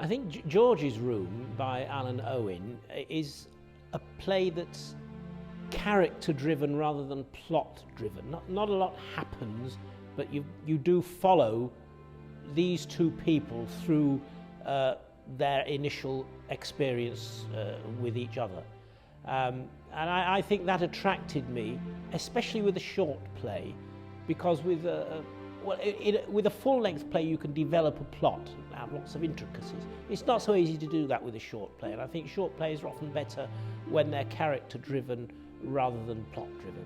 I think George's Room by Alun Owen is a play that's character-driven rather than plot-driven. Not a lot happens, but you do follow these two people through their initial experience with each other. And I think that attracted me, especially with a short play, because with a full-length play you can develop a plot and have lots of intricacies. It's not so easy to do that with a short play, and I think short plays are often better when they're character-driven rather than plot-driven.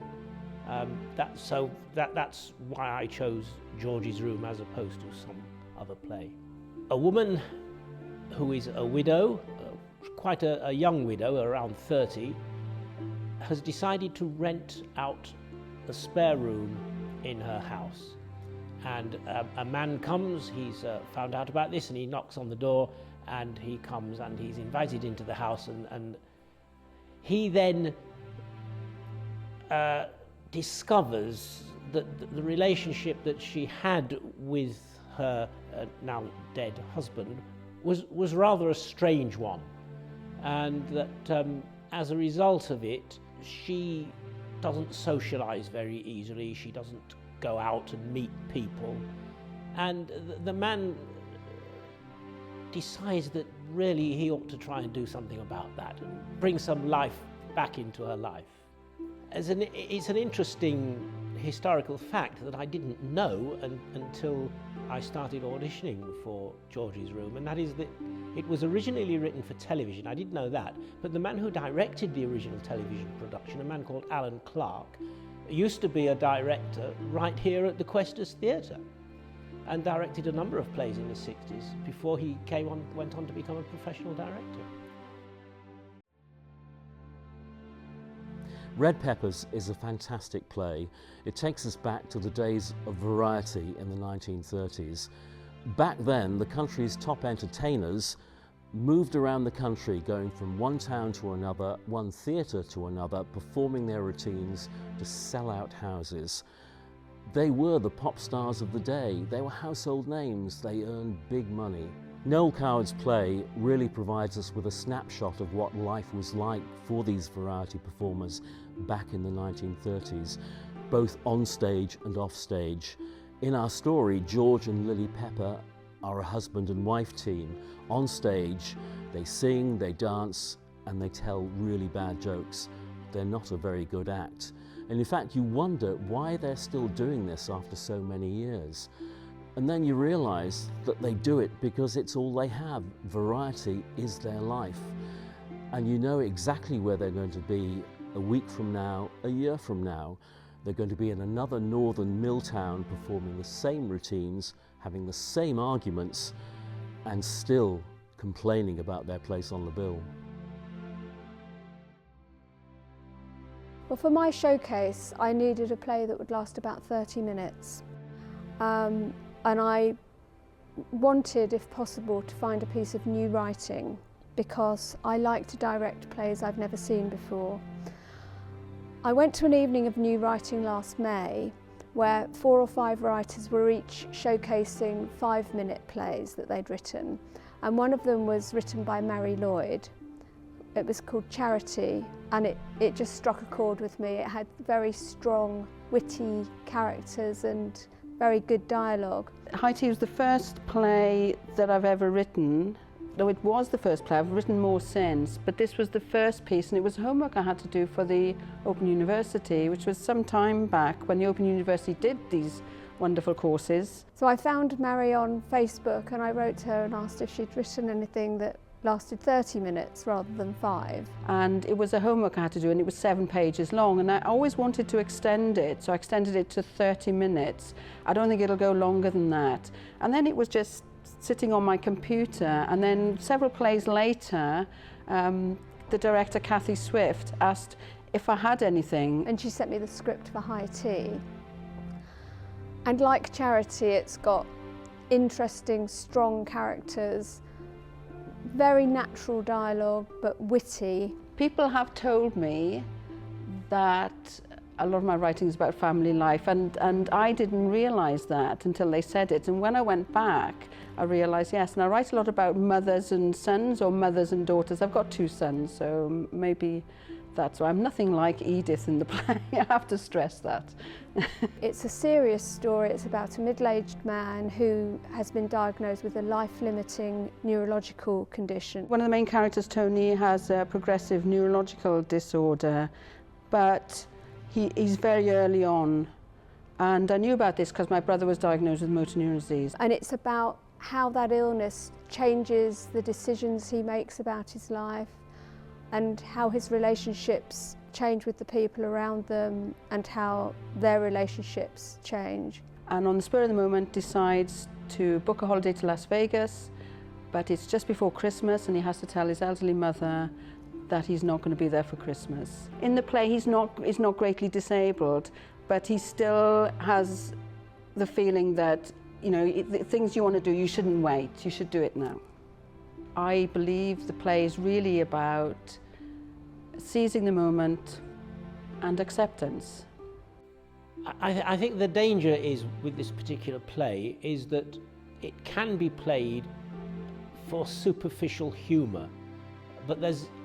That's why I chose George's Room as opposed to some other play. A woman who is a widow, quite a young widow, around 30, has decided to rent out a spare room in her house. And a man comes, he's found out about this, and he knocks on the door, and he comes and he's invited into the house, and he then discovers that the relationship that she had with her now dead husband was rather a strange one, and that as a result of it, she doesn't socialize very easily, she doesn't go out and meet people, and the man decides that really he ought to try and do something about that and bring some life back into her life. It's an interesting historical fact that I didn't know until I started auditioning for George's Room, and that is that it was originally written for television. I didn't know that, but the man who directed the original television production, a man called Alan Clark, used to be a director right here at the Questors Theatre and directed a number of plays in the 60s before he went on to become a professional director. Red Peppers is a fantastic play. It takes us back to the days of variety in the 1930s. Back then, the country's top entertainers moved around the country, going from one town to another, one theatre to another, performing their routines to sell out houses. They were the pop stars of the day. They were household names. They earned big money. Noel Coward's play really provides us with a snapshot of what life was like for these variety performers back in the 1930s, both on stage and off stage. In our story, George and Lily Pepper are a husband and wife team. On stage, they sing, they dance, and they tell really bad jokes. They're not a very good act. And in fact, you wonder why they're still doing this after so many years. And then you realize that they do it because it's all they have. Variety is their life. And you know exactly where they're going to be a week from now, a year from now. They're going to be in another northern mill town performing the same routines, having the same arguments, and still complaining about their place on the bill. Well, for my showcase, I needed a play that would last about 30 minutes. And I wanted, if possible, to find a piece of new writing, because I like to direct plays I've never seen before. I went to an evening of new writing last May, where 4 or 5 writers were each showcasing 5-minute plays that they'd written. And one of them was written by Mari Lloyd. It was called Charity, and it just struck a chord with me. It had very strong, witty characters and very good dialogue. High Tea was the first play that I've ever written. Though it was the first play, I've written more since, but this was the first piece, and it was homework I had to do for the Open University, which was some time back when the Open University did these wonderful courses. So I found Mari on Facebook, and I wrote to her and asked if she'd written anything that lasted 30 minutes rather than 5. And it was a homework I had to do, and it was 7 pages long, and I always wanted to extend it, so I extended it to 30 minutes. I don't think it'll go longer than that. And then it was just sitting on my computer, and then several plays later, the director, Kathy Swift, asked if I had anything. And she sent me the script for High Tea. And like Charity, it's got interesting, strong characters, very natural dialogue, but witty. People have told me that a lot of my writing is about family life, and I didn't realise that until they said it. And when I went back, I realised, yes, and I write a lot about mothers and sons, or mothers and daughters. I've got 2 sons, so maybe that's why I'm nothing like Edith in the play. I have to stress that. It's a serious story. It's about a middle-aged man who has been diagnosed with a life-limiting neurological condition. One of the main characters, Tony, has a progressive neurological disorder, but he's very early on. And I knew about this because my brother was diagnosed with motor neuron disease. And it's about how that illness changes the decisions he makes about his life, and how his relationships change with the people around them, and how their relationships change. And on the spur of the moment decides to book a holiday to Las Vegas, but it's just before Christmas and he has to tell his elderly mother that he's not going to be there for Christmas. In the play he's not greatly disabled, but he still has the feeling that, you know, the things you want to do, you shouldn't wait, you should do it now. I believe the play is really about seizing the moment and acceptance. I think the danger is with this particular play is that it can be played for superficial humour, but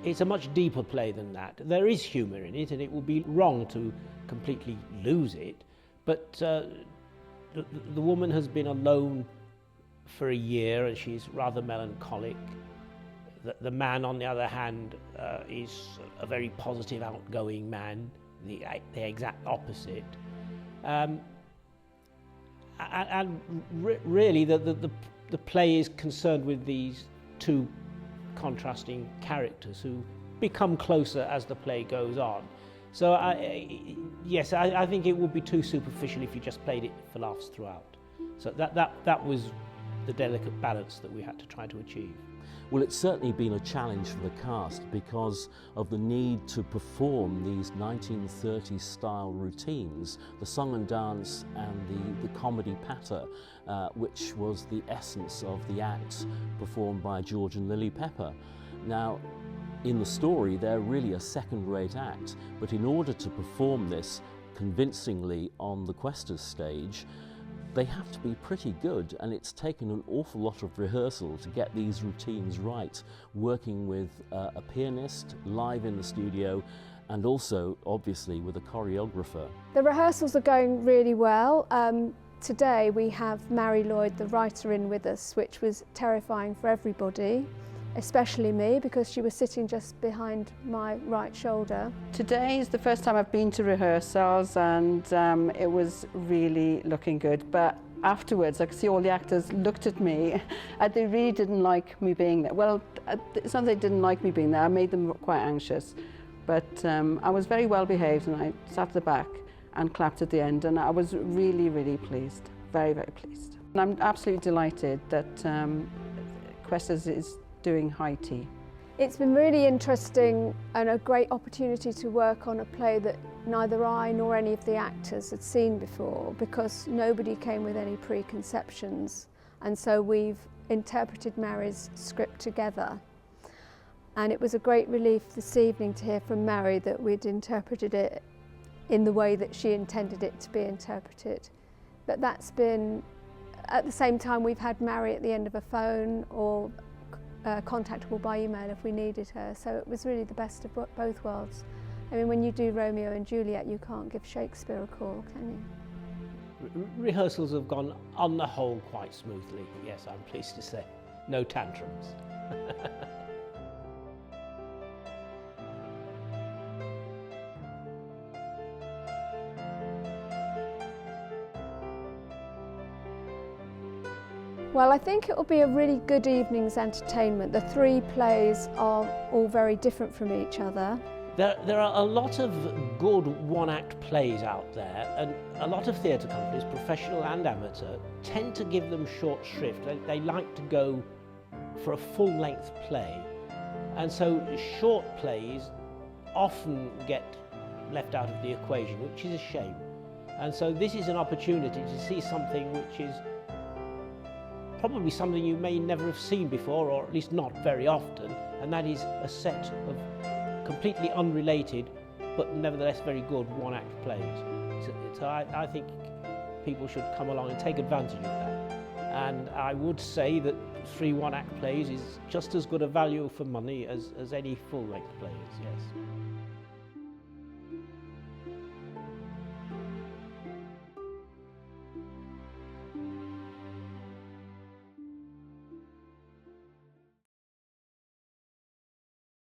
it's a much deeper play than that. There is humour in it, and it would be wrong to completely lose it, but the woman has been alone for a year and she's rather melancholic. The man, on the other hand, is a very positive, outgoing man, the exact opposite. Really, the play is concerned with these 2 contrasting characters who become closer as the play goes on. So, yes, I think it would be too superficial if you just played it for laughs throughout. So that was the delicate balance that we had to try to achieve. Well, it's certainly been a challenge for the cast because of the need to perform these 1930s style routines, the song and dance and the comedy patter, which was the essence of the act performed by George and Lily Pepper. Now, in the story, they're really a second-rate act, but in order to perform this convincingly on the Questors stage, they have to be pretty good, and it's taken an awful lot of rehearsal to get these routines right, working with a pianist live in the studio and also, obviously, with a choreographer. The rehearsals are going really well. Today we have Mari Lloyd, the writer, in with us, which was terrifying for everybody, especially me, because she was sitting just behind my right shoulder. Today is the first time I've been to rehearsals, and it was really looking good. But afterwards, I could see all the actors looked at me and they really didn't like me being there. Well, it's not that they didn't like me being there, I made them quite anxious. But I was very well behaved, and I sat at the back and clapped at the end, and I was really, really pleased, very, very pleased. And I'm absolutely delighted that Questors is doing high tea. It's been really interesting and a great opportunity to work on a play that neither I nor any of the actors had seen before, because nobody came with any preconceptions, and so we've interpreted Mari's script together. And it was a great relief this evening to hear from Mari that we'd interpreted it in the way that she intended it to be interpreted. But that's been, at the same time, we've had Mari at the end of a phone or contactable by email if we needed her, so it was really the best of both worlds. I mean, when you do Romeo and Juliet, you can't give Shakespeare a call, can you? Rehearsals have gone, on the whole, quite smoothly. Yes, I'm pleased to say. No tantrums. Well, I think it will be a really good evening's entertainment. The 3 plays are all very different from each other. There are a lot of good one-act plays out there, and a lot of theatre companies, professional and amateur, tend to give them short shrift. They like to go for a full-length play, and so short plays often get left out of the equation, which is a shame. And so this is an opportunity to see something which is probably something you may never have seen before, or at least not very often, and that is a set of completely unrelated but nevertheless very good one-act plays. So I think people should come along and take advantage of that. And I would say that 3 one-act plays is just as good a value for money as any full-length plays, yes.